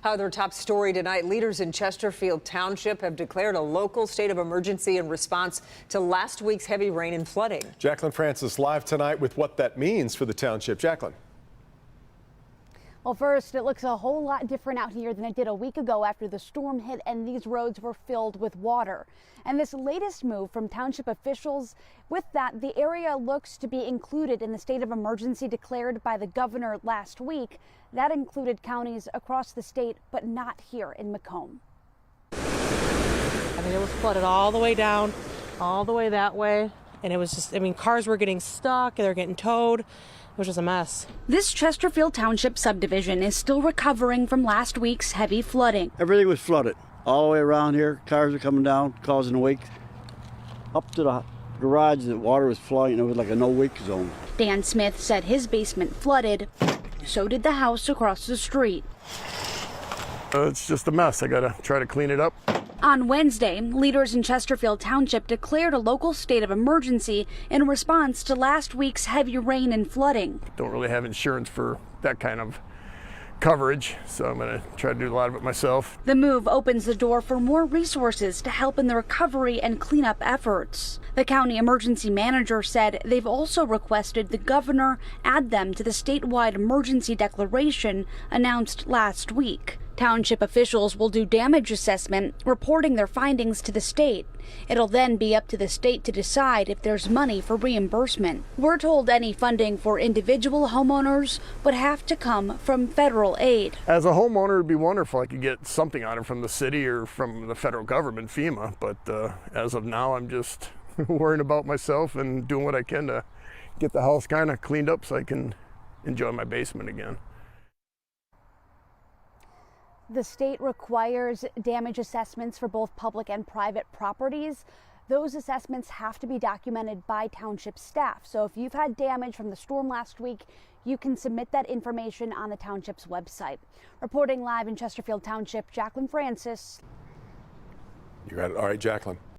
Our top story tonight, leaders in Chesterfield Township have declared a local state of emergency in response to last week's heavy rain and flooding. Jacqueline Francis live tonight with what that means for the township. Jacqueline. Well, first, it looks a whole lot different out here than it did a week ago after the storm hit and these roads were filled with water. And this latest move from township officials, with that, the area looks to be included in the state of emergency declared by the governor last week. That included counties across the state, but not here in Macomb. I mean, it was flooded all the way down, all the way that way. And it was just, I mean, cars were getting stuck, they're getting towed. It was just a mess. This Chesterfield Township subdivision is still recovering from last week's heavy flooding. Everything was flooded all the way around here. Cars were coming down, causing a wake. Up to the garage, the water was flowing. It was like a no-wake zone. Dan Smith said his basement flooded. So did the house across the street. It's just a mess. I gotta try to clean it up. On Wednesday, leaders in Chesterfield Township declared a local state of emergency in response to last week's heavy rain and flooding. Don't really have insurance for that kind of coverage, so I'm gonna try to do a lot of it myself. The move opens the door for more resources to help in the recovery and cleanup efforts. The county emergency manager said they've also requested the governor add them to the statewide emergency declaration announced last week. Township officials will do damage assessment, reporting their findings to the state. It'll then be up to the state to decide if there's money for reimbursement. We're told any funding for individual homeowners would have to come from federal aid. As a homeowner, it'd be wonderful I could get something on it from the city or from the federal government, FEMA, but as of now, I'm just worrying about myself and doing what I can to get the house kind of cleaned up so I can enjoy my basement again. The state requires damage assessments for both public and private properties. Those assessments have to be documented by township staff. So if you've had damage from the storm last week, you can submit that information on the township's website. Reporting live in Chesterfield Township, Jacqueline Francis. You got it. All right, Jacqueline.